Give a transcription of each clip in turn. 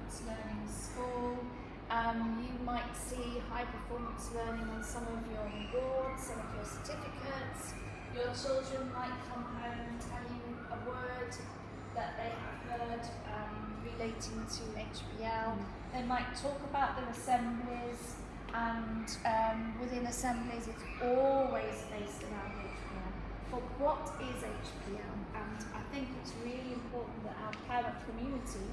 performance learning school. You might see high performance learning on some of your awards, some of your certificates. Your children might come home and tell you a word that they have heard relating to HPL. They might talk about their assemblies, and within assemblies it's always based around HPL. But what is HPL? And I think it's really important that our parent community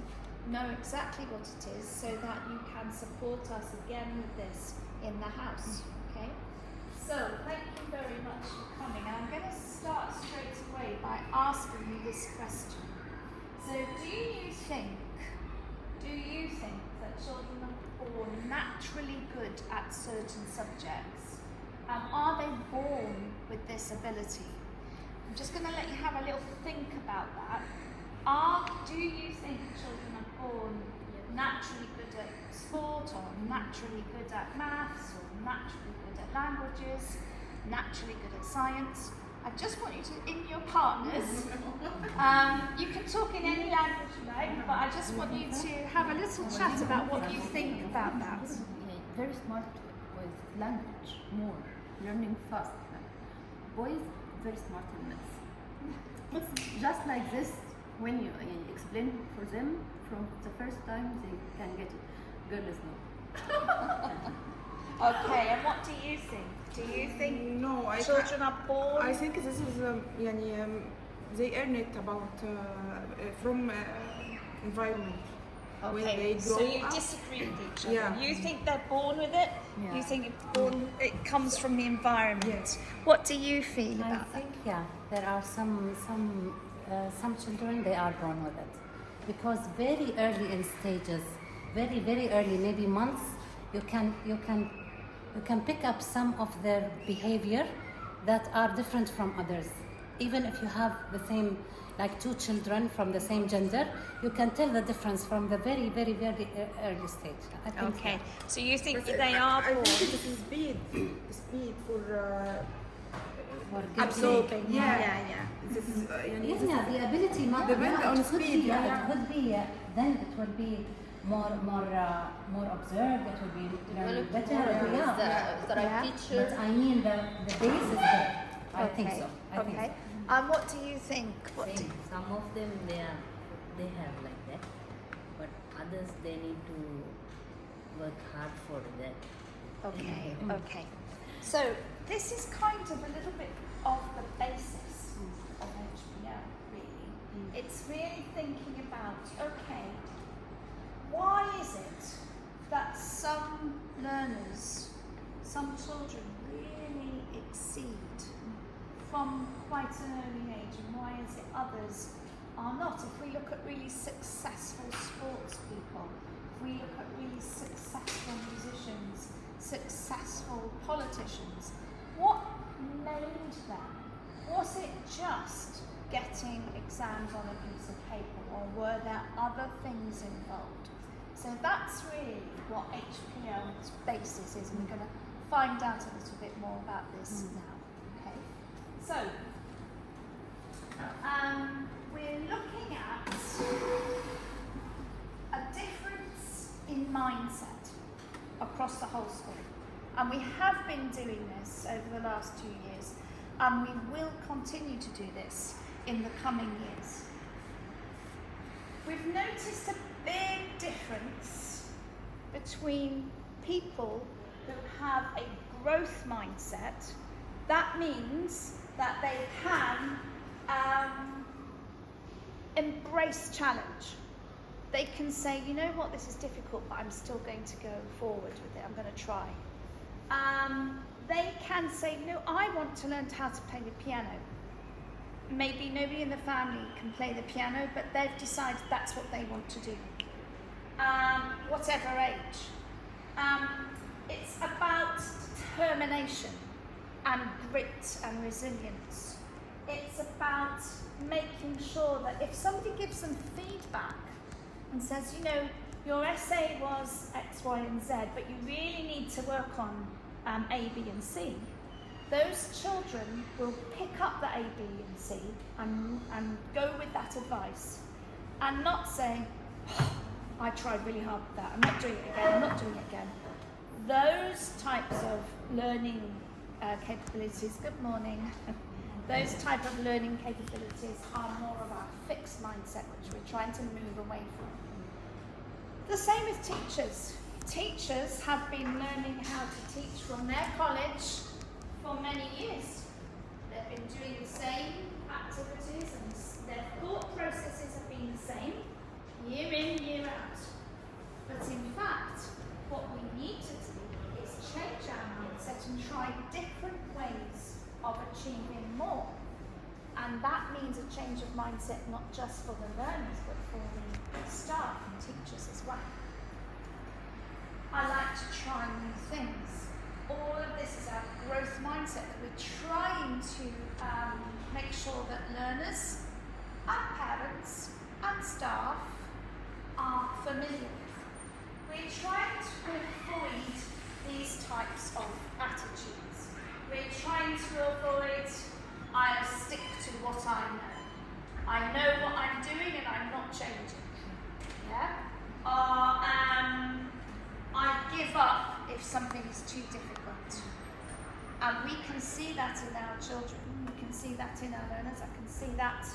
know exactly what it is so that you can support us again with this in the house. Okay? So thank you very much for coming. And I'm going to start straight away by asking you this question. So do you think that children are born naturally good at certain subjects? Are they born with this ability? I'm just going to let you have a little think about that. Do you think children are born naturally good at sport, or naturally good at maths, or naturally good at languages, naturally good at science? I just want you to, in your partners, you can talk in any language you like, but I just want you to have a little chat about what you think about that. Very smart with language, more, learning fast. Boys, very smart in maths. It's just like this, when you explain for them from the first time, they can get it. Girls no. Okay, and what do you think? Do you think children are born? I think this is they earn it about from environment. When they grow so you up. disagree with each other. Yeah. You think they're born with it? Yeah. You think it comes from the environment? Yes. What do you feel I about think there are some children, they are born with it, because very early in stages, very early, maybe months, you can pick up some of their behavior that are different from others. Even if you have the same, like two children from the same gender, you can tell the difference from the very early stage. I think Okay, so you think But they are I born? think it is speed for for absorbing. Yeah. This is, yeah, the ability not Depend it on could speed, be, yeah. It could be then it will be more observed. It will be learning better. The right teacher. But I mean the base is there. I think so. I think Okay. so. And what do you think? Same. Some of them they have like that, but others they need to work hard for that. Okay, okay. So this is kind of a little bit of the basis of HPL, really. It's really thinking about, okay, why is it that some learners, some children really exceed from quite an early age, and why is it others are not? If we look at really successful sports people, if we look at really successful musicians, successful politicians, what made them? Was it just getting exams on a piece of paper, or were there other things involved? So that's really what HPL's basis is, and we're going to find out a little bit more about this now. Okay, so we're looking at a difference in mindset across the whole school, and we have been doing this over the last 2 years, and we will continue to do this in the coming years. We've noticed a big difference between people who have a growth mindset. That means that they can embrace challenge. They can say, you know what, this is difficult, but I'm still going to go forward with it. I'm going to try. They can say, no, I want to learn how to play the piano. Maybe nobody in the family can play the piano, but they've decided that's what they want to do. Whatever age. It's about determination and grit and resilience. It's about making sure that if somebody gives them feedback and says, you know, your essay was X, Y, and Z, but you really need to work on A, B, and C, those children will pick up the A, B, and C and go with that advice, and not say, oh, I tried really hard with that. I'm not doing it again. I'm not doing it again. Those types of learning capabilities, good morning. Those type of learning capabilities are more of our fixed mindset, which we're trying to move away from. The same with teachers. Teachers have been learning how to teach from their college for many years. They've been doing the same activities and their thought processes have been the same year in, year out. But in fact, what we need to do is change our mindset and try different ways of achieving more. And that means a change of mindset not just for the learners but for the staff and teachers as well. I like to try new things. All of this is our growth mindset that we're trying to make sure that learners and parents and staff are familiar with. We're trying to avoid these types of attitudes. We're trying to avoid, I'll stick to what I know. I know what I'm doing and I'm not changing. Yeah? I give up if something is too difficult. And we can see that in our children. We can see that in our learners. I can see that,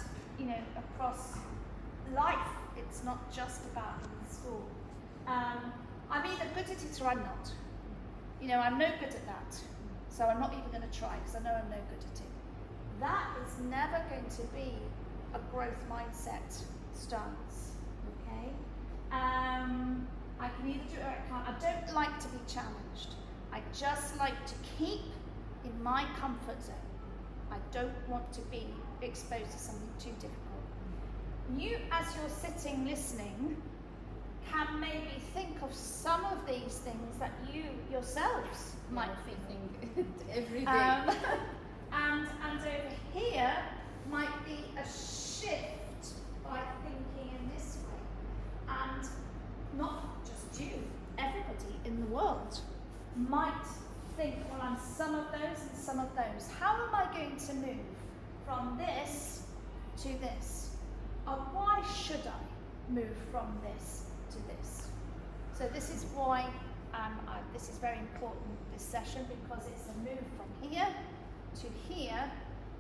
across life. It's not just about in school. I'm either good at it or I'm not. I'm no good at that. So I'm not even going to try because I know I'm no good at it. That is never going to be a growth mindset stance. Okay? I can either do it or I can't. I don't like to be challenged. I just like to keep in my comfort zone. I don't want to be exposed to something too difficult. You, as you're sitting listening, can maybe think of some of these things that you yourselves might be thinking every day. And over here might be a shift by thinking in this way. And not just you, everybody in the world might think, well, I'm some of those and some of those. How am I going to move from this to this? Or why should I move from this to this? So this is why this is very important, this session, because it's a move from here to here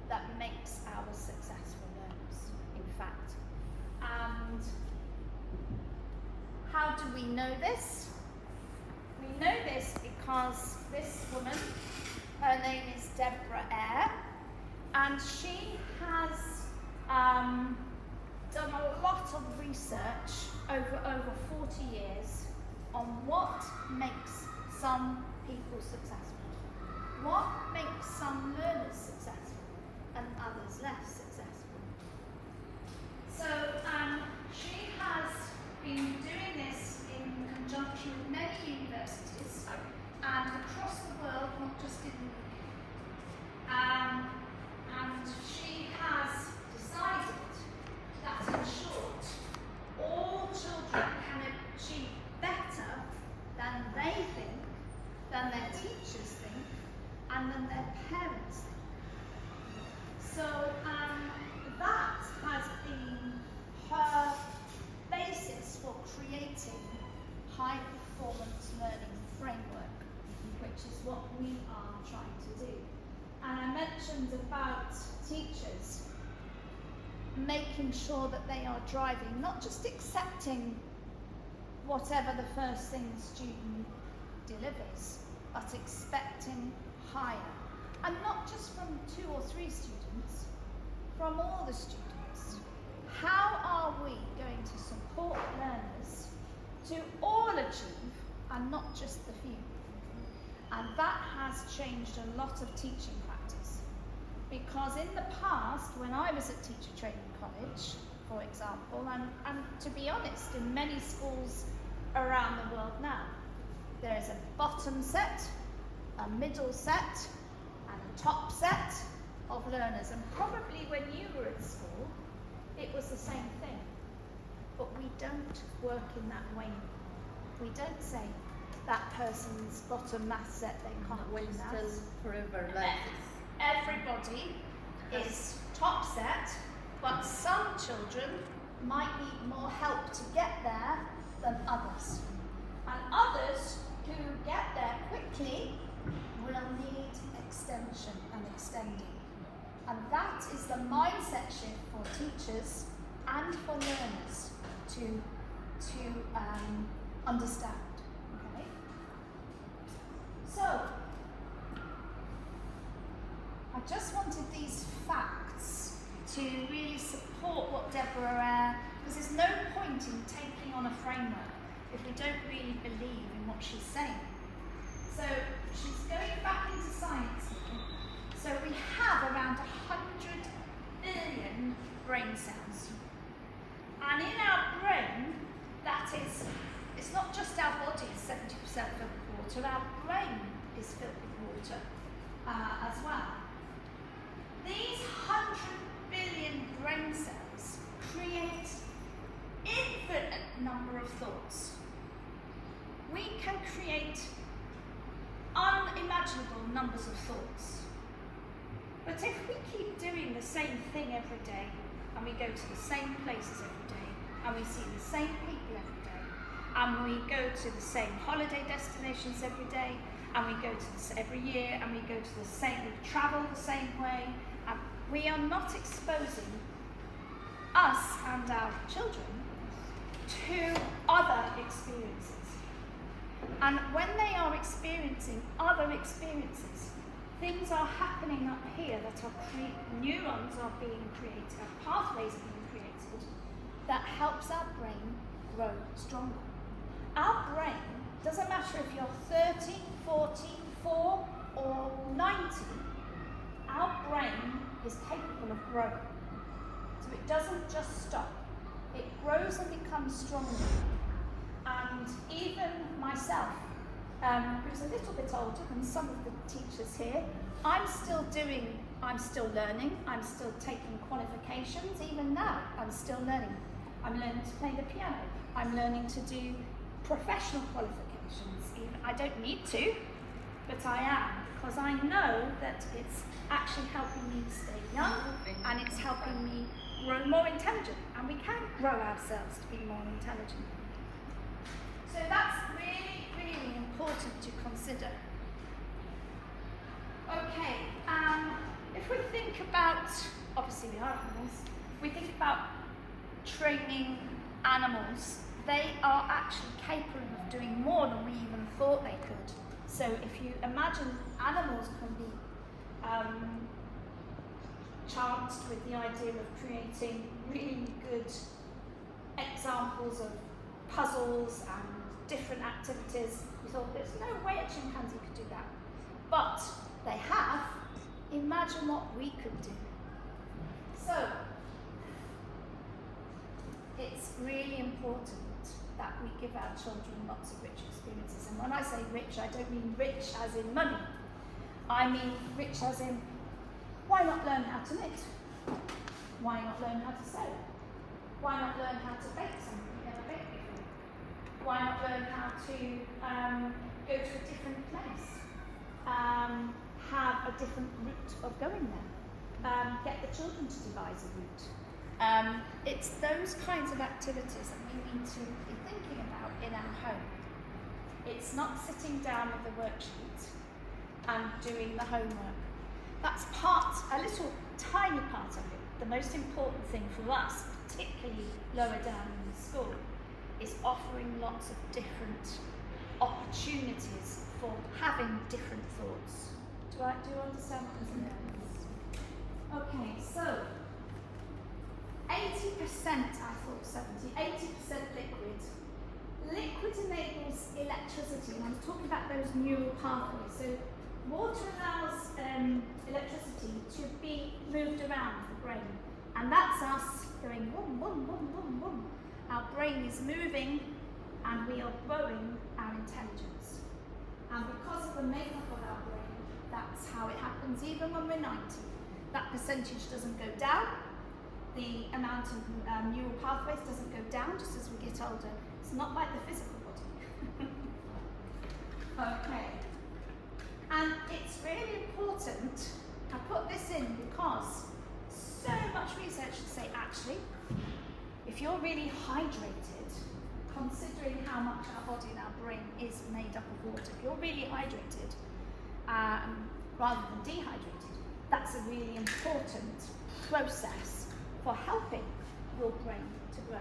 that makes our successful learners, in fact. And how do we know this? We know this because this woman, her name is Deborah Eyre, and she has done a lot of research over 40 years on what makes some people successful, what makes some learners successful and others less successful. So she has been doing this in conjunction with many universities and across the world, not just in the UK. And she has decided that, in short, all children can achieve better than they think, than their teachers think, and than their parents think. So that has been her basis for creating high performance learning framework, which is what we are trying to do. And I mentioned about teachers making sure that they are driving, not just accepting whatever the first thing the student delivers, but expecting higher. And not just from 2 or 3 students, from all the students. How are we going to support learners to all achieve and not just the few? And that has changed a lot of teaching practice. Because in the past, when I was at Teacher Training College, for example, and to be honest, in many schools around the world now, there is a bottom set, a middle set, and a top set of learners. And probably when you were at school, it was the same thing. But we don't work in that way. We don't say that person's bottom math set, they can't win that. Forever like this. Everybody is top set, but some children might need more help to get there than others. And others who get there quickly will need extension and extending. And that is the mindset shift for teachers and for learners to understand. Okay? So, I just wanted these facts to really support what Deborah, because there's no point in taking on a framework if we don't really believe in what she's saying. So she's going back into science. So we have around 100 billion brain cells. And in our brain, that is, it's not just our body is 70% filled with water, our brain is filled with water as well. These 100 billion brain cells create infinite number of thoughts. We can create unimaginable numbers of thoughts. But if we keep doing the same thing every day, and we go to the same places every day, and we see the same people every day, and we go to the same holiday destinations every day, and we go to this every year, and we go to the same, we travel the same way, and we are not exposing us and our children to other experiences. And when they are experiencing other experiences, things are happening up here that are neurons are being created, pathways are being created that helps our brain grow stronger. Our brain, doesn't matter if you're 30, 40, 4 or 90, our brain is capable of growing. So it doesn't just stop. It grows and becomes stronger. And even myself, who's a little bit older than some of the teachers here, I'm still learning, I'm still taking qualifications, even now I'm still learning. I'm learning to play the piano, I'm learning to do professional qualifications. I don't need to, but I am, because I know that it's actually helping me stay young and it's helping me grow more intelligent, and we can grow ourselves to be more intelligent. So that's really, really important to consider. Okay, if we think about, obviously we are animals, we think about training animals, they are actually capable of doing more than we even thought they could. So if you imagine animals can be chanced with the idea of creating really good examples of puzzles and different activities, we thought there's no way a chimpanzee could do that. But they have. Imagine what we could do. So, it's really important that we give our children lots of rich experiences. And when I say rich, I don't mean rich as in money. I mean rich as in, why not learn how to knit? Why not learn how to sew? Why not learn how to bake something you've never baked before? Why not learn how to go to a different place? Have a different route of going there. Get the children to devise a route. It's those kinds of activities that we need to be thinking about in our home. It's not sitting down with the worksheet and doing the homework. That's a little tiny part of it. The most important thing for us, particularly lower down in the school, is offering lots of different opportunities for having different thoughts. Do you understand what I'm saying? Okay, so 80%, I thought 70, 80% liquid. Liquid enables electricity, and I'm talking about those neural pathways. So water allows electricity to be moved around the brain, and that's us going boom, boom, boom, boom, boom. Our brain is moving, and we are growing our intelligence. And because of the makeup of our brain, that's how it happens even when we're 90. That percentage doesn't go down. The amount of neural pathways doesn't go down just as we get older. It's not like the physical body. Okay. And it's really important, I put this in because so much research to say actually, if you're really hydrated, consider considering how much our body and our brain is made up of water, if you're really hydrated rather than dehydrated, that's a really important process for helping your brain to grow.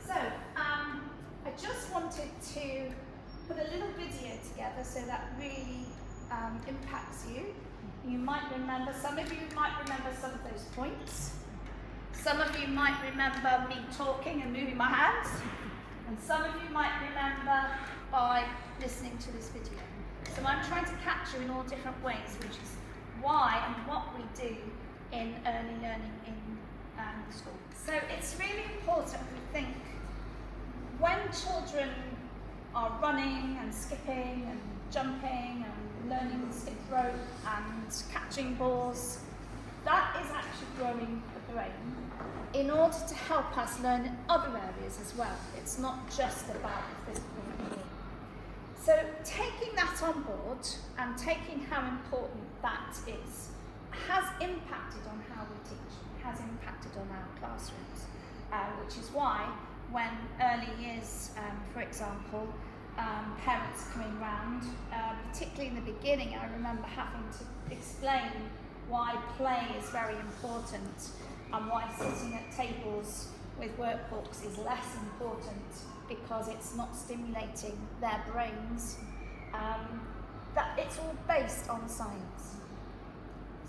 So, I just wanted to put a little video together so that really impacts you. You might remember, some of you might remember some of those points. Some of you might remember me talking and moving my hands. And some of you might remember by listening to this video. So I'm trying to capture in all different ways, which is why and what we do in early learning in the school. So it's really important we think when children are running and skipping and jumping and learning to skip rope and catching balls, that is actually growing the brain in order to help us learn in other areas as well. It's not just about the physical learning. So taking that on board and taking how important that is has impacted on how we teach, has impacted on our classrooms, which is why when early years, for example, parents coming round, particularly in the beginning, I remember having to explain why play is very important and why sitting at tables with workbooks is less important because it's not stimulating their brains. That it's all based on science.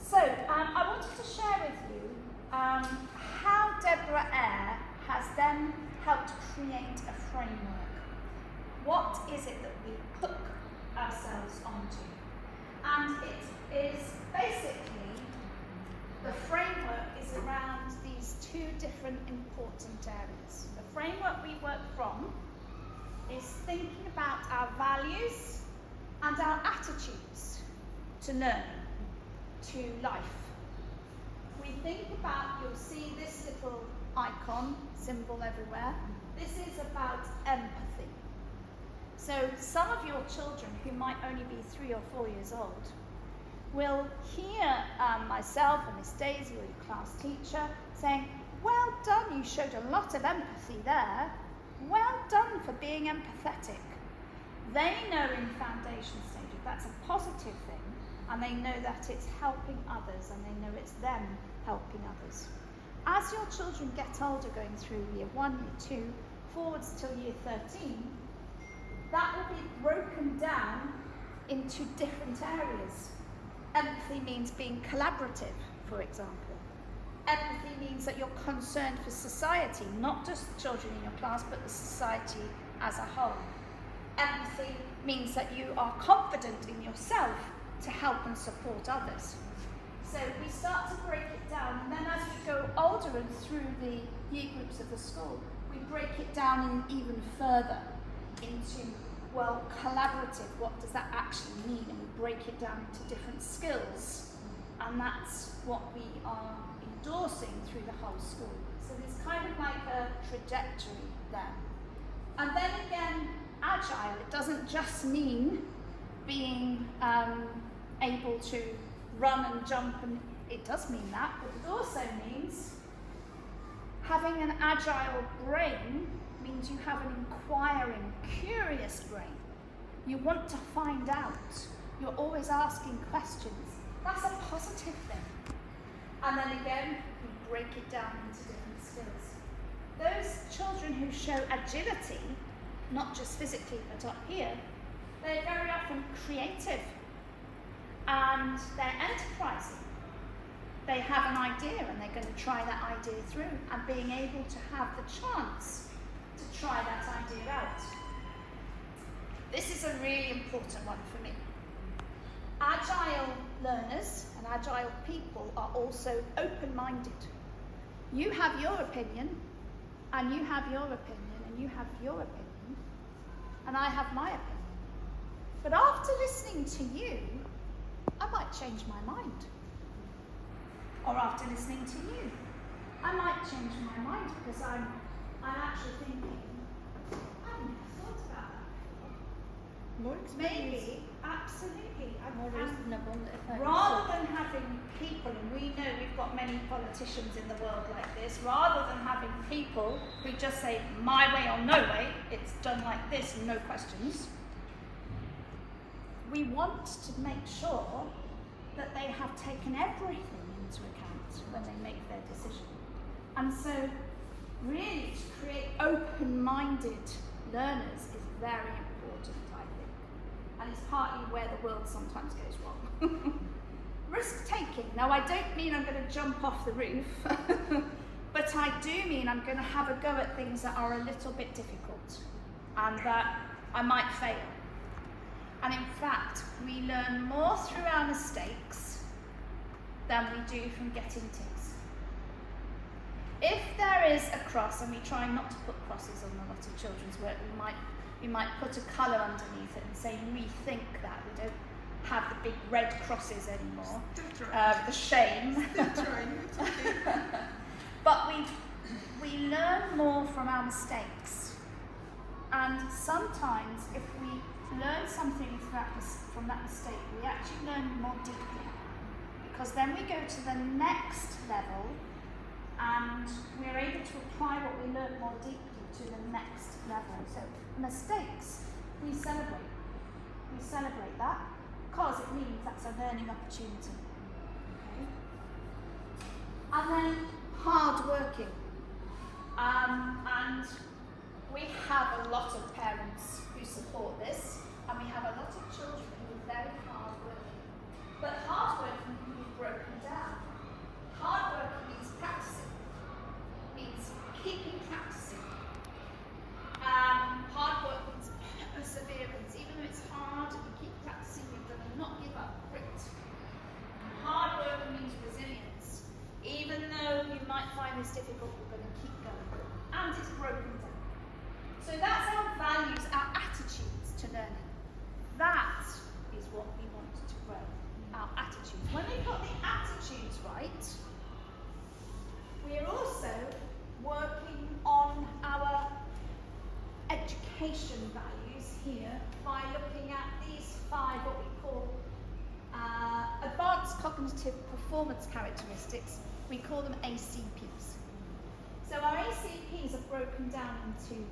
So I wanted to share with you how Deborah Eyre has then helped create a framework. What is it that we hook ourselves onto? And it is basically, the framework is around these two different important areas. The framework we work from is thinking about our values and our attitudes to learning, to life. We think about, you'll see this little icon, symbol everywhere. This is about empathy. So some of your children who might only be 3 or 4 years old will hear myself or Miss Daisy or your class teacher saying, well done, you showed a lot of empathy there. Well done for being empathetic. They know in foundation stage that that's a positive thing, and they know that it's helping others, and they know it's them helping others. As your children get older, going through year 1, year 2, forwards till year 13, that will be broken down into different areas. Empathy means being collaborative, for example. Empathy means that you're concerned for society, not just the children in your class, but the society as a whole. Empathy means that you are confident in yourself to help and support others. So we start to break it down, and then as we go older and through the year groups of the school, we break it down even further into, well, collaborative, what does that actually mean? And we break it down into different skills, and that's what we are endorsing through the whole school. So there's kind of like a trajectory there. And then again, agile, it doesn't just mean being able to run and jump, and it does mean that, but it also means having an agile brain means you have an inquiring, curious brain. You want to find out. You're always asking questions. That's a positive thing. And then again, we break it down into different skills. Those children who show agility, not just physically but up here, they're very often creative and they're enterprising. They have an idea and they're going to try that idea through, and being able to have the chance to try that idea out. This is a really important one for me. Agile learners and agile people are also open-minded. You have your opinion, and you have your opinion, and you have your opinion, and I have my opinion. But after listening to you, I might change my mind. Or after listening to you, I might change my mind because I'm actually thinking, I've never thought about that before. More experience. Maybe absolutely. More reasonable. Rather than having people, and we know we've got many politicians in the world like this, rather than having people who just say my way or no way, it's done like this, no questions, we want to make sure that they have taken everything into account when they make their decision. And so really to create open-minded learners is very important, I think. And it's partly where the world sometimes goes wrong. Risk-taking. Now, I don't mean I'm going to jump off the roof, but I do mean I'm going to have a go at things that are a little bit difficult and that I might fail. And in fact, we learn more through our mistakes than we do from getting ticks. If there is a cross, and we try not to put crosses on a lot of children's work, we might put a colour underneath it and say rethink that. We don't have the big red crosses anymore. The shame. But we learn more from our mistakes. And sometimes if we learn something from that mistake, we actually learn more deeply. Because then we go to the next level and we're able to apply what we learned more deeply to the next level. So mistakes, we celebrate. We celebrate that because it means that's a learning opportunity. Okay. And then hard working. And we have a lot of parents who support this, and we have a lot of children who are very hard working. But hard working can be broken down. Hard working means practicing, means keeping practicing. Hard work means perseverance. Even though it's hard, if you keep practicing, you're going to not give up. Grit. Hard work means resilience. Even though you might find this difficult, we're going to keep going. And it's broken down. So that's our values, our attitudes to learning. That is what we want to grow, our attitudes. When we've got the attitudes right, we're also working on our education values here by looking at these 5, what we call advanced cognitive performance characteristics. We call them ACPs. So our ACPs are broken down into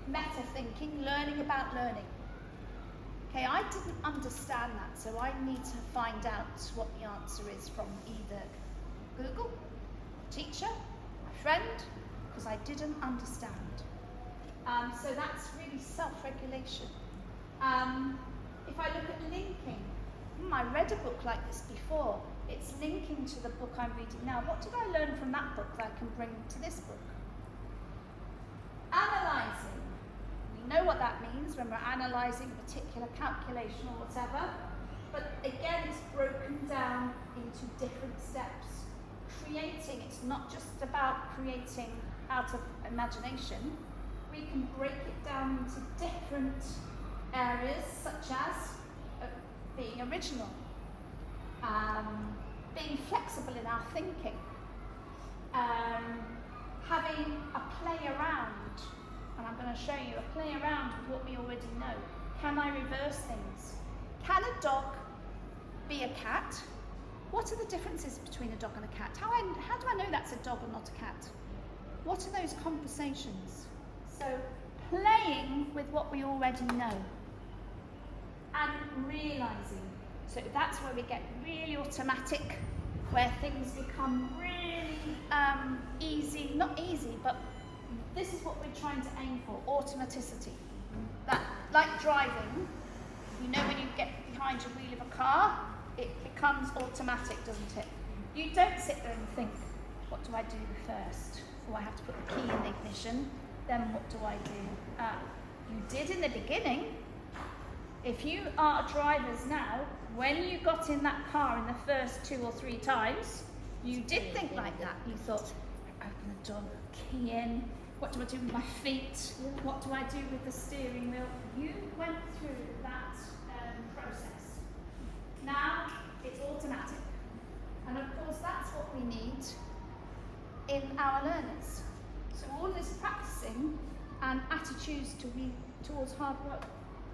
meta-thinking, learning about learning. Okay, I didn't understand that, so I need to find out what the answer is from either Google, teacher, my friend, because I didn't understand. So that's really self-regulation. If I look at linking, I read a book like this before. It's linking to the book I'm reading now. What did I learn from that book that I can bring to this book? Analysing. We know what that means when we're analysing a particular calculation or whatever. But again, it's broken down into different steps. Creating, it's not just about creating out of imagination. We can break it down into different areas, such as being original, being flexible in our thinking, having a play around, and I'm going to show you a play around with what we already know. Can I reverse things? Can a dog be a cat? What are the differences between a dog and a cat? How do I know that's a dog or not a cat? What are those conversations? So playing with what we already know and realising. So that's where we get really automatic, where things become really easy, not easy, but this is what we're trying to aim for, automaticity. That, like driving, you know when you get behind your wheel of a car, it becomes automatic, doesn't it? You don't sit there and think, what do I do first? Oh, I have to put the key in the ignition, then what do I do? You did in the beginning. If you are drivers now, when you got in that car in the first 2 or 3 times, you did think like that. You thought, open the door, key in, what do I do with my feet? What do I do with the steering wheel? You went through that process. Now it's automatic. And of course that's what we need in our learners. So all this practicing and attitudes towards hard work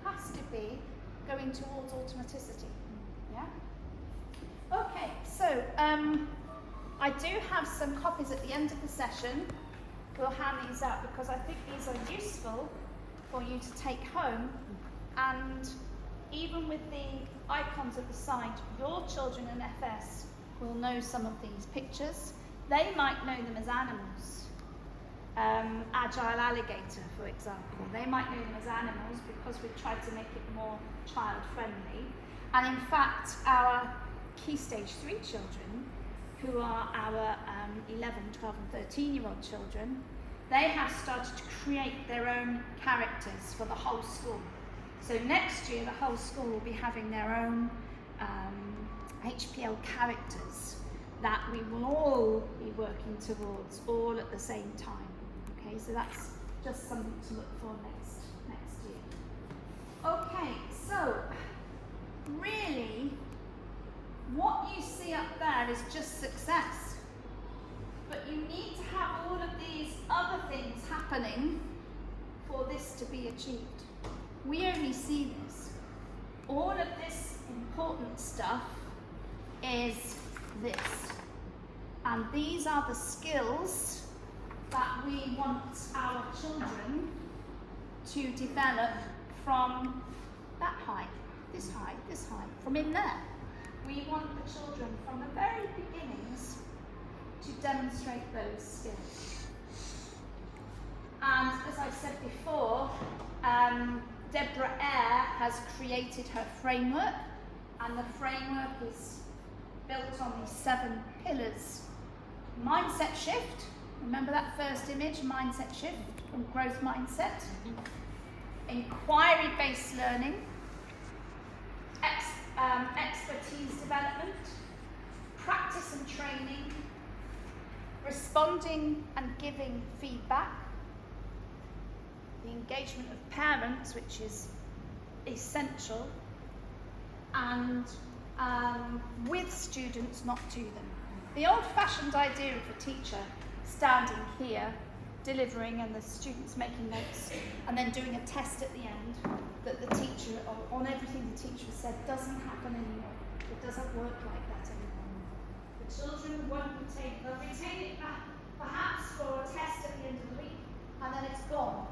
has to be going towards automaticity. Yeah? Okay, so I do have some copies at the end of the session. We'll hand these out because I think these are useful for you to take home, and even with the icons at the side, your children in FS will know some of these pictures. They might know them as animals. Agile alligator, for example. They might know them as animals because we've tried to make it more child-friendly. And in fact, our Key Stage 3 children, who are our 11, 12 and 13-year-old children, they have started to create their own characters for the whole school. So next year, the whole school will be having their own HPL characters that we will all be working towards all at the same time. Okay, so that's just something to look for next year. Okay, so really, what you see up there is just success. But you need to have all of these other things happening for this to be achieved. We only see this. All of this important stuff is this. And these are the skills that we want our children to develop from that height, this height, this height, from in there. We want the children from the very beginnings to demonstrate those skills. And as I said before, Deborah Eyre has created her framework, and the framework is built on these 7 pillars. Mindset shift, remember that first image, mindset shift from growth mindset. Inquiry-based learning, expertise development, practice and training, responding and giving feedback, the engagement of parents, which is essential, and with students, not to them. The old-fashioned idea of a teacher standing here, delivering, and the students making notes, and then doing a test at the end, that the teacher, on everything the teacher said, doesn't happen anymore. It doesn't work like that anymore. The children won't retain, they'll retain it perhaps for a test at the end of the week, and then it's gone,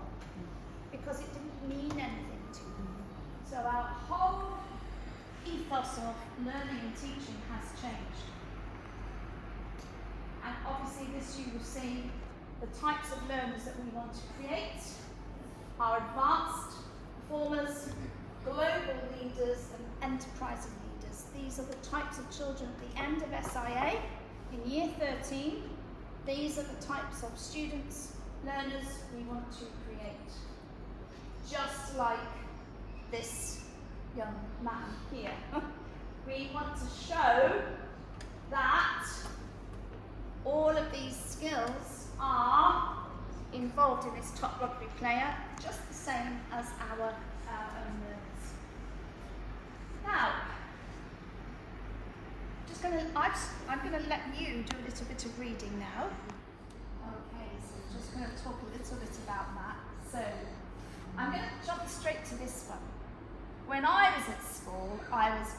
because it didn't mean anything to them. So our whole ethos of learning and teaching has changed. And obviously this you will see the types of learners that we want to create are advanced performers, global leaders and enterprising leaders. These are the types of children at the end of SIA in year 13. These are the types of students, learners we want to create. Just like this young man here. We want to show that all of these skills are involved in this top rugby player, just the same as our own learners. Now, I'm going to let you do a little bit of reading now. Okay, so I'm just going to talk a little bit about that. So, I'm going to jump straight to this one. When I was at school, I was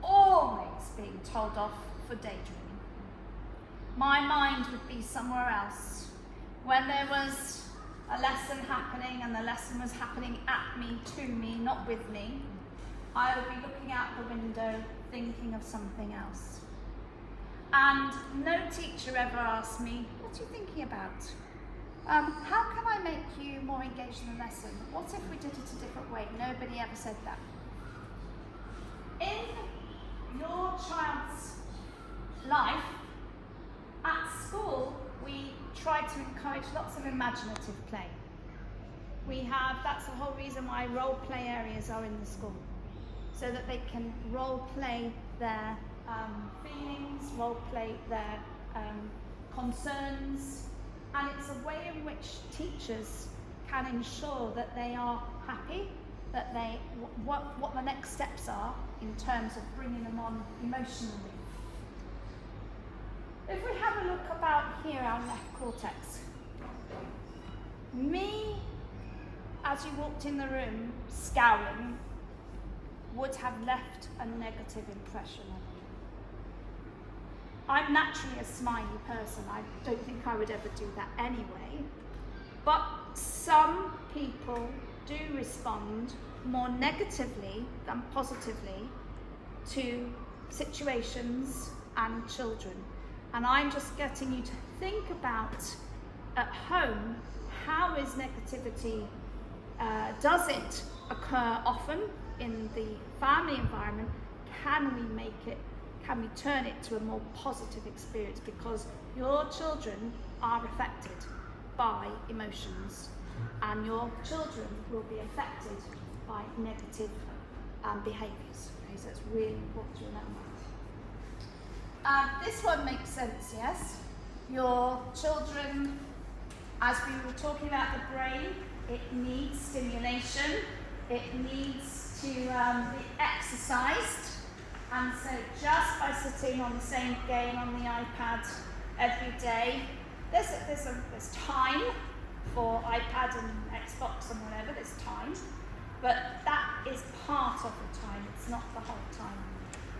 always being told off for daydreaming. My mind would be somewhere else. When there was a lesson happening and the lesson was happening at me, to me, not with me, I would be looking out the window thinking of something else. And no teacher ever asked me, what are you thinking about? How can I make you more engaged in the lesson? What if we did it a different way? Nobody ever said that. In your child's life, at school, we try to encourage lots of imaginative play. That's the whole reason why role play areas are in the school, so that they can role play their feelings, role play their concerns, and it's a way in which teachers can ensure that they are happy, that what the next steps are in terms of bringing them on emotionally. If we have a look about here, our left cortex, me, as you walked in the room, scowling, would have left a negative impression on you. I'm naturally a smiley person. I don't think I would ever do that anyway. But some people do respond more negatively than positively to situations and children. And I'm just getting you to think about at home, how is negativity, does it occur often in the family environment? Can we turn it to a more positive experience? Because your children are affected by emotions, and your children will be affected by negative behaviours. Okay, so it's really important to remember. This one makes sense, yes? Your children, as we were talking about the brain, it needs stimulation, it needs to be exercised, and so just by sitting on the same game on the iPad every day, there's time for iPad and Xbox and whatever, there's time, but that is part of the time, it's not the whole time.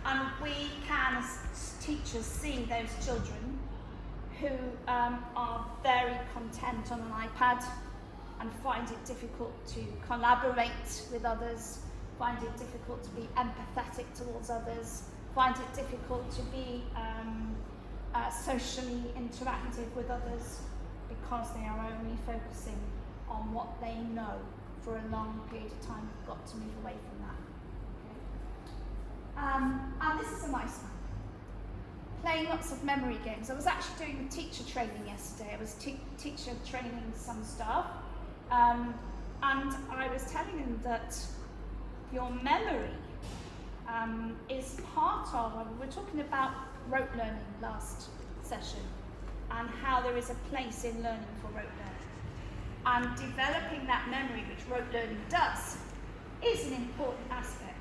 And we can, as teachers, see those children who are very content on an iPad and find it difficult to collaborate with others, find it difficult to be empathetic towards others, find it difficult to be socially interactive with others, because they are only focusing on what they know for a long period of time. We've got to move away from that. And this is a nice one. Playing lots of memory games. I was actually doing teacher training yesterday. I was teacher training some staff, and I was telling them that your memory is part of, we were talking about rote learning last session, and how there is a place in learning for rote learning. And developing that memory, which rote learning does, is an important aspect.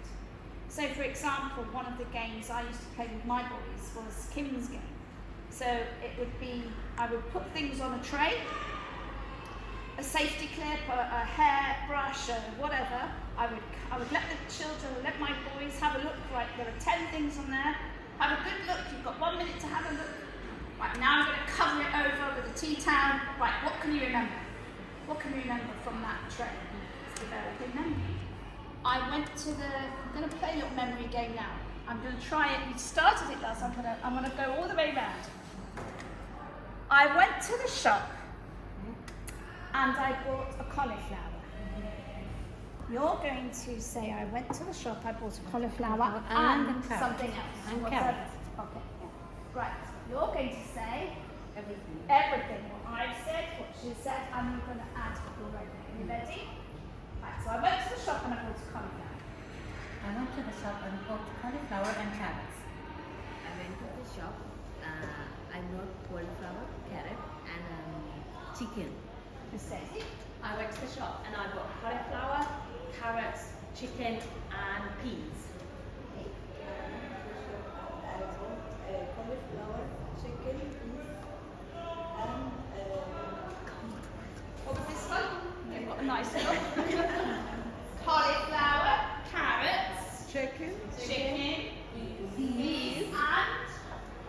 So for example, one of the games I used to play with my boys was Kim's game. So it would be, I would put things on a tray, a safety clip, a hairbrush, or whatever. I would let the children, let my boys have a look. Right, there are 10 things on there. Have a good look. You've got 1 minute to have a look. Right, now I'm going to cover it over with a tea towel. Right, what can you remember? What can you remember from that tray? It's developing memory. I went to I'm going to play a little memory game now. I'm going to try it. We started it last. I'm going to go all the way around. I went to the shop and I bought a cauliflower. You're going to say, I went to the shop, I bought a cauliflower and something else. And What's carrot. that? Okay. Yeah. Right. You're going to say Everything. everything. What I've said, what she said, and you're going to add your own. Are you ready? Right. So I went to the shop and I bought a cauliflower. I went to the shop and bought cauliflower and carrots. I went to the shop. I bought cauliflower, carrot, and chicken. Miss Daisy. I went to the shop and I bought cauliflower, carrots, chicken and peas. Cauliflower, chicken, peas, and What was this one? You've got a nice little cauliflower, carrots, Chicken. chicken, peas,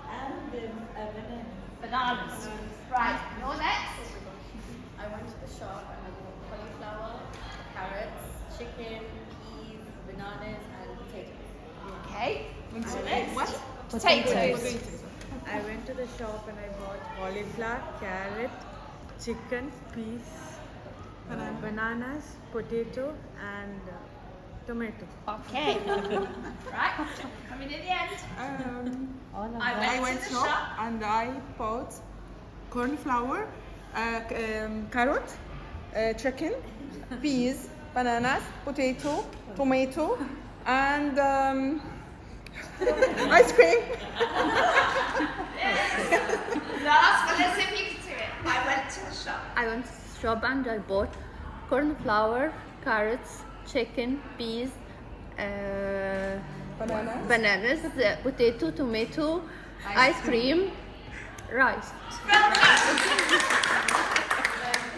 and banana. bananas. Right, you're next. I went to the shop and I bought cauliflower, carrots, chicken, peas, bananas and potatoes. Okay. So next. what? Potatoes. I went to the shop and I bought cauliflower, carrot, chicken, peas, bananas, potato, and tomato. Okay. Right. Coming in the end. All of I that. went I to went the shop shop. and I bought cornflour, carrot, chicken, peas, bananas, potato, tomato, and ice cream. Last, but let's see if you can do it. I went to the shop. I went to the shop and I bought cornflower, carrots, chicken, peas, bananas, potato, tomato, ice cream, rice.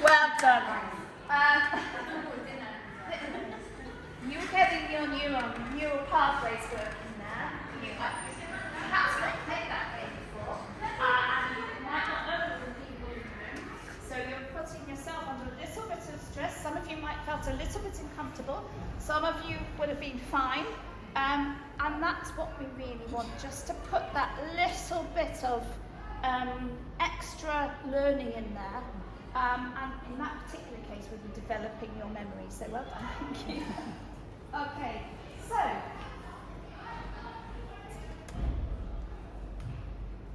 Well done. You getting your neurons neural pathways working there. You perhaps not played that game before, and you might not know the people in the room. So you're putting yourself under a little bit of stress. Some of you might have felt a little bit uncomfortable. Some of you would have been fine. And that's what we really want, just to put that little bit of extra learning in there. And in that particular case, we'll be developing your memory. So well done, thank you. Okay, so I'm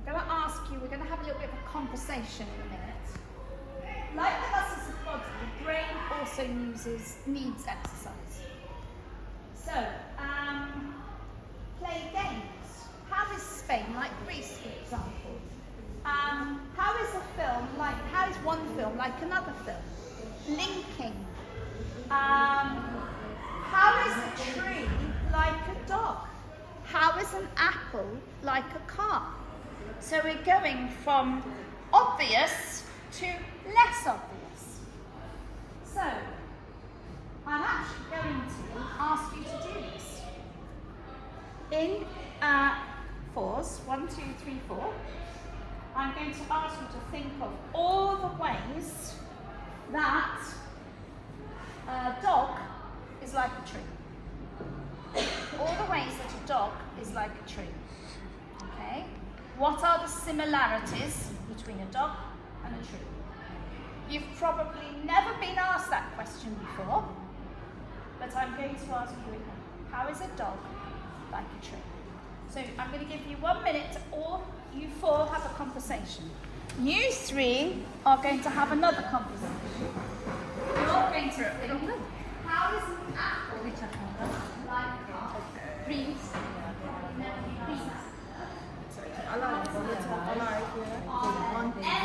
going to ask you, we're going to have a little bit of a conversation in a minute. Like the muscles of the body, the brain also needs exercise. So, play games. How is Spain, like Greece, for example? How is one film like another film? Linking. How is a tree like a dog? How is an apple like a car? So we're going from obvious to less obvious. So, I'm actually going to ask you to do this. In fours, 1, 2, 3, 4, I'm going to ask you to think of all the ways that a dog is like a tree. All the ways that a dog is like a tree. Okay? What are the similarities between a dog and a tree? You've probably never been asked that question before, but I'm going to ask you again. How is a dog like a tree? So I'm going to give you 1 minute, or you 4 have a conversation. You 3 are going to have another conversation. You're going to think, how is an apple like a car? Breathe. Alive, let's talk alive here.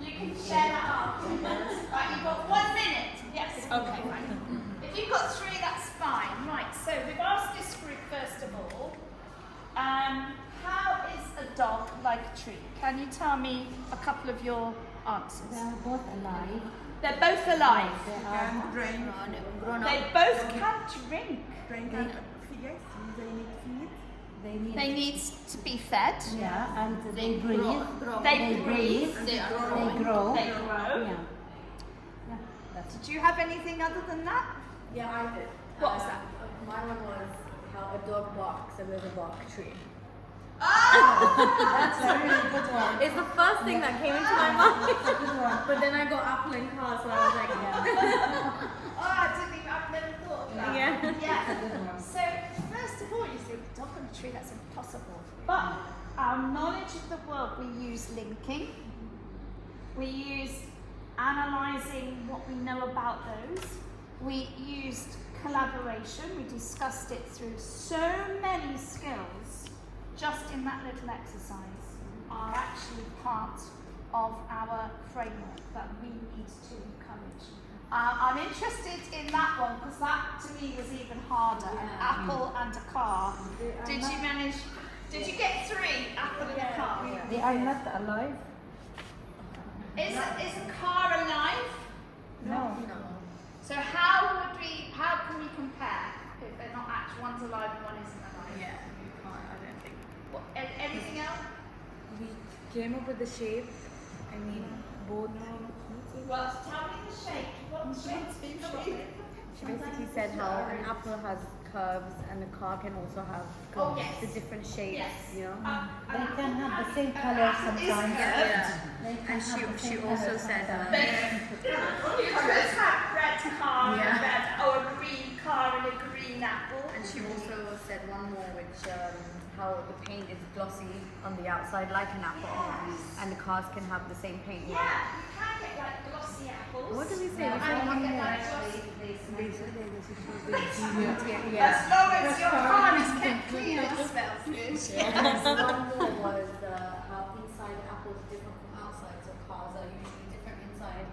You can share that afterwards. Right, you've got 1 minute. Yes, okay, fine. If you've got 3, that's fine. Right, so we've asked this group first of all, how is a dog like a tree? Can you tell me a couple of your answers? They are both alive. They're both alive. They are And drink. They both can drink. Drink and yes, they need feed. They need to be fed. Yeah, and they breathe. They breathe. They grow. They grow. Yeah. Yeah, that's Did you have anything other than that? Yeah, I did. What was that? My one was how a dog barks and there's a bark tree. that's a really good one. It's the first thing that came into my mind. But then I got apple and car, so I was like, I've never thought of that. Yeah. So, first of all, you think dog on a tree, that's impossible. But our knowledge of the world, we use linking. We use analysing what we know about those. We used collaboration. We discussed it through so many skills. Just in that little exercise are actually part of our framework that we need to encourage. I'm interested in that one because that to me was even harder. An apple and a car. Did you manage? Did you get 3? Apple and a car. They are not alive. Is a car alive? No. So how can we compare if they're not actually, one's alive and one isn't alive? yeah, you can't, I don't think. What, anything else? We came up with the shape. I mean, both. Well, tell me the shape. What shape? She basically said how an apple has curves and a car can also have Oh, yes. the different shapes, Yes. you know. They can have the same color sometimes. Yeah. They can And have the she same also color said sometimes. You always have red car and Yeah. red, or a green car and a green apple. And she also said one more, which how the paint is glossy on the outside like an apple, Yes. and the cars can have the same paint. Yeah, you can get like glossy apples. What did we say? And We said you one get more. like glossy. Yeah. As long as your car is kept clean, it smells good. One more was how inside apples are different from outside. So cars are usually different inside,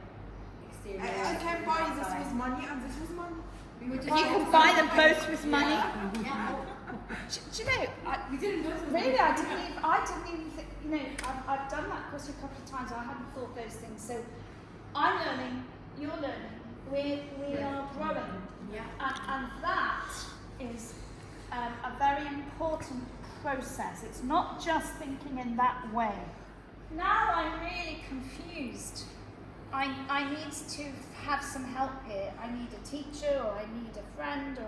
exterior. I can buy this with money and this with money. You can buy them both with money. Yeah. Do you know, really, I didn't even think, you know, I've done that course a couple of times, I hadn't thought those things, so I'm learning you're learning. We are growing. Yeah. And that is a very important process. It's not just thinking in that way. Now I'm really confused. I need to have some help here. I need a teacher, or I need a friend, or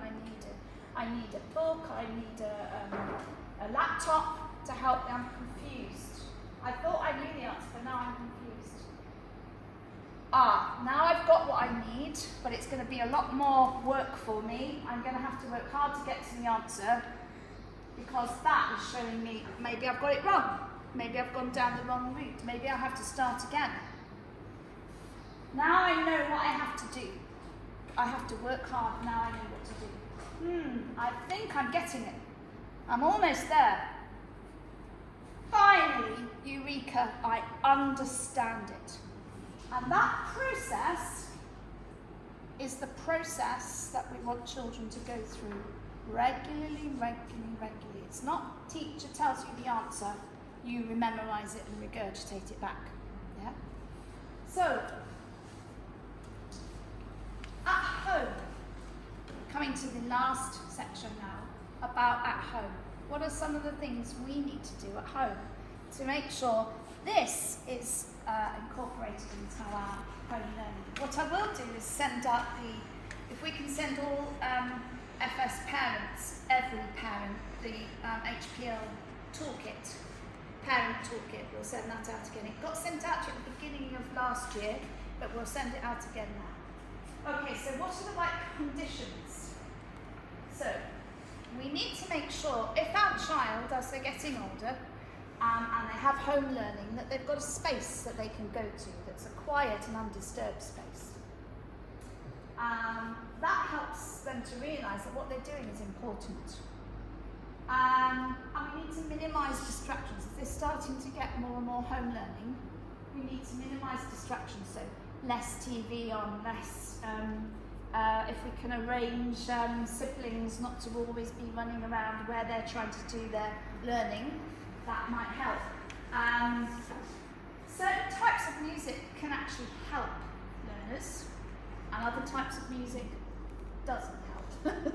I need a book, I need a laptop to help me. I'm confused. I thought I knew the answer, but now I'm confused. Now I've got what I need, but it's going to be a lot more work for me. I'm going to have to work hard to get to the answer, because that is showing me maybe I've got it wrong. Maybe I've gone down the wrong route. Maybe I have to start again. Now I know what I have to do. I have to work hard. Now I know what to do. I think I'm getting it. I'm almost there. Finally, Eureka, I understand it. And that process is the process that we want children to go through regularly. It's not teacher tells you the answer, you memorize it and regurgitate it back. Yeah? So, at home, coming to the last section now, about at home. What are some of the things we need to do at home to make sure this is incorporated into our home learning? What I will do is send out if we can send all FS parents, every parent, the HPL toolkit, parent toolkit, we'll send that out again. It got sent out at the beginning of last year, but we'll send it out again now. Okay, so what are the right conditions? So, we need to make sure, if our child, as they're getting older, and they have home learning, that they've got a space that they can go to that's a quiet and undisturbed space. That helps them to realise that what they're doing is important. And we need to minimise distractions. If they're starting to get more and more home learning, we need to minimise distractions, so less TV on, less, if we can arrange siblings not to always be running around where they're trying to do their learning, that might help. Certain types of music can actually help learners, and other types of music doesn't help.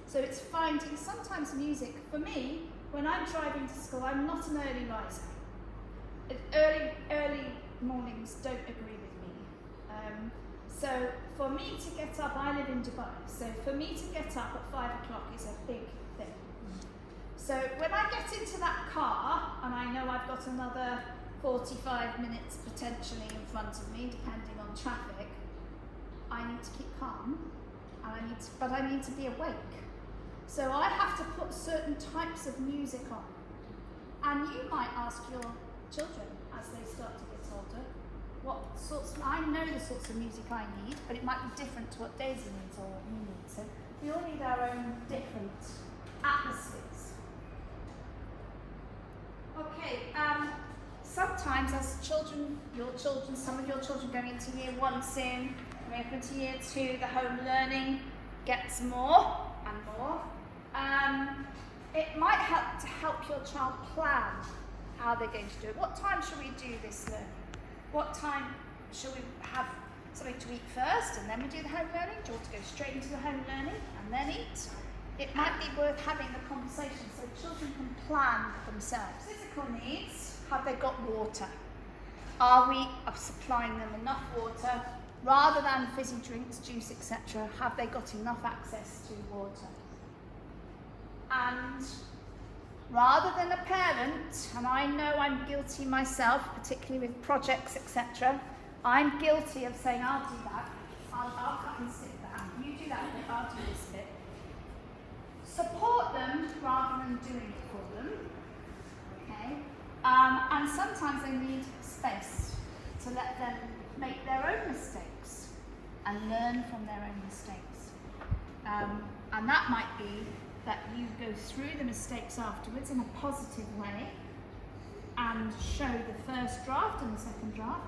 So it's finding, sometimes music, for me, when I'm driving to school, I'm not an early riser. Early mornings don't agree with me. So for me to get up, I live in Dubai, so for me to get up at 5 o'clock is a big thing. So when I get into that car, and I know I've got another 45 minutes potentially in front of me, depending on traffic, I need to keep calm, and but I need to be awake. So I have to put certain types of music on. And you might ask your children as they start to get older, I know the sorts of music I need, but it might be different to what Daisy needs or what you need. So we all need our own different atmospheres. Okay, sometimes as children, some of your children going into year 1 soon, going into year 2, the home learning gets more and more. It might help to help your child plan how they're going to do it. What time should we do this learning? What time should we have something to eat first and then we do the home learning? Do you want to go straight into the home learning and then eat? It might be worth having the conversation so children can plan themselves. Physical needs, have they got water? Are we supplying them enough water? Rather than fizzy drinks, juice, etc., have they got enough access to water? And rather than a parent, and I know I'm guilty myself, particularly with projects, etc., I'm guilty of saying, I'll do that, I'll come and sit that, you do that bit, I'll do this bit. Support them rather than doing it for them, okay? And sometimes they need space to let them make their own mistakes and learn from their own mistakes. And that might be that you go through the mistakes afterwards in a positive way and show the first draft and the second draft,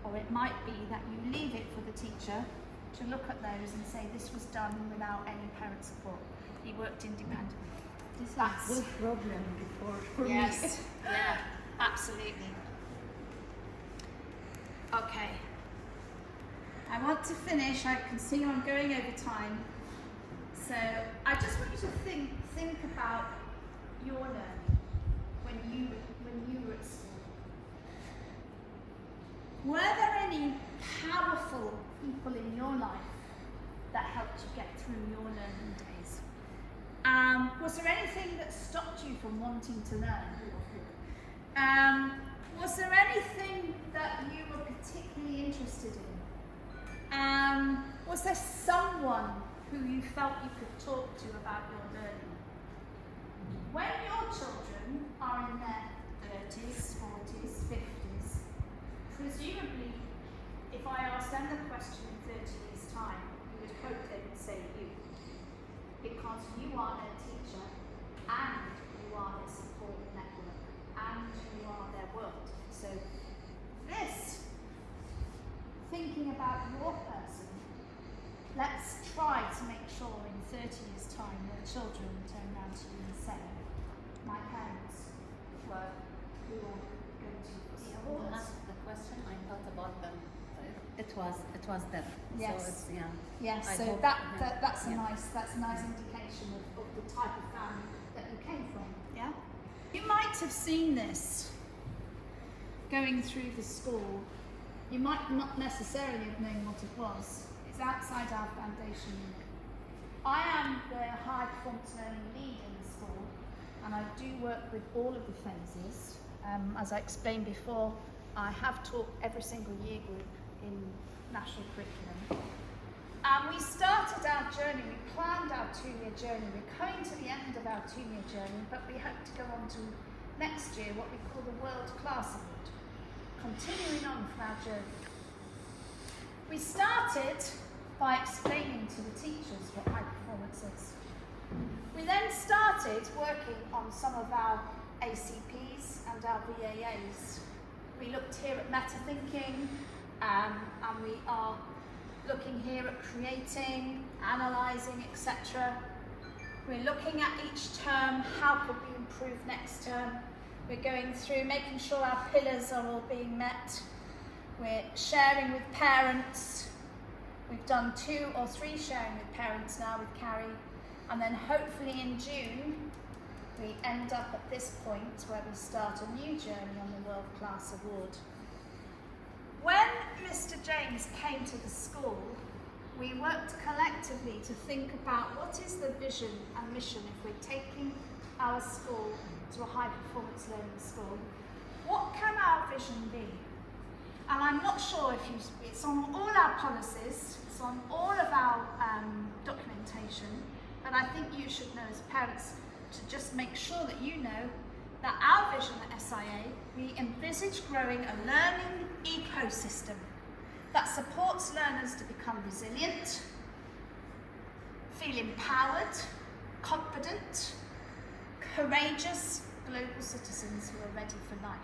or it might be that you leave it for the teacher to look at those and say this was done without any parent support. He worked independently. That's a good problem for me. Yes, yeah, absolutely. Okay. I want to finish. I can see I'm going over time. So I just want you to think about your learning when you were at school. Were there any powerful people in your life that helped you get through your learning days? Was there anything that stopped you from wanting to learn? Was there anything that you were particularly interested in? Was there someone who you felt you could talk to about your learning? When your children are in their 30s, 40s, 50s, presumably, if I ask them the question in 30 years' time, you would hope they would say you. Because you are their teacher, and you are their support network, and you are their world. So this, thinking about your person, let's try to make sure in 30 years' time your children turn around to you and say, my parents were who are going to To ask the question, I thought about them. It was them. Yes. So it's, yeah. Yes, I so hope- that's a yeah. nice indication of the type of family that you came from. Yeah. You might have seen this going through the school. You might not necessarily have known what it was. It's outside our foundation unit. I am the high performance learning lead in the school, and I do work with all of the phases. As I explained before, I have taught every single year group in national curriculum. We started our journey, we planned our 2-year journey. We're coming to the end of our 2-year journey, but we hope to go on to next year what we call the World Class Award, continuing on from our journey. We started by explaining to the teachers what high performance is. We then started working on some of our ACPs and our VAAs. We looked here at meta thinking, and we are looking here at creating, analysing, etc. We're looking at each term, how could we improve next term? We're going through making sure our pillars are all being met. We're sharing with parents. We've done 2 or 3 sharing with parents now with Carrie, and then hopefully in June we end up at this point where we start a new journey on the World Class Award. When Mr. James came to the school, we worked collectively to think about what is the vision and mission if we're taking our school to a high performance learning school. What can our vision be? And I'm not sure if it's on all our policies, it's on all of our documentation, but I think you should know as parents to just make sure that you know that our vision at SIA, we envisage growing a learning ecosystem that supports learners to become resilient, feel empowered, confident, courageous global citizens who are ready for life.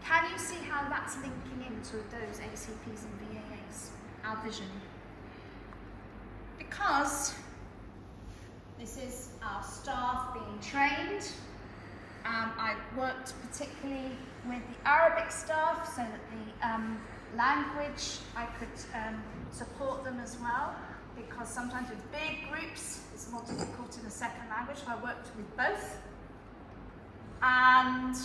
Can you see how that's linking into those ACPs and VAAs, our vision? Because this is our staff being trained. I worked particularly with the Arabic staff so that the language, I could support them as well, because sometimes with big groups it's more difficult in a second language, so I worked with both. And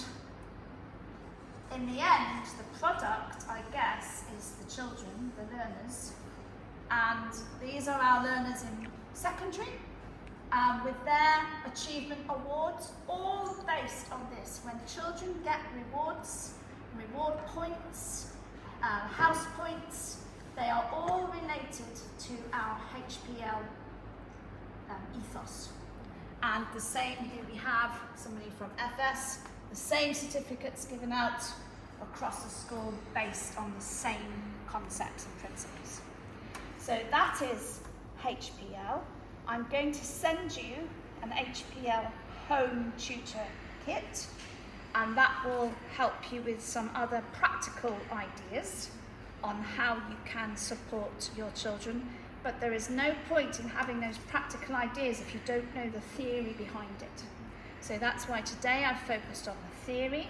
in the end, the product, I guess, is the children, the learners. And these are our learners in secondary, with their achievement awards, all based on this. When children get rewards, reward points, house points, they are all related to our HPL ethos. And the same here we have somebody from FS, the same certificates given out across the school based on the same concepts and principles. So that is HPL. I'm going to send you an HPL home tutor kit, and that will help you with some other practical ideas on how you can support your children. But there is no point in having those practical ideas if you don't know the theory behind it. So that's why today I've focused on the theory,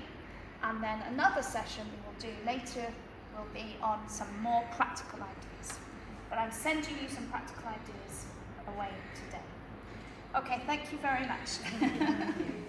and then another session we will do later will be on some more practical ideas. but I'm sending you some practical ideas away today. Okay, thank you very much.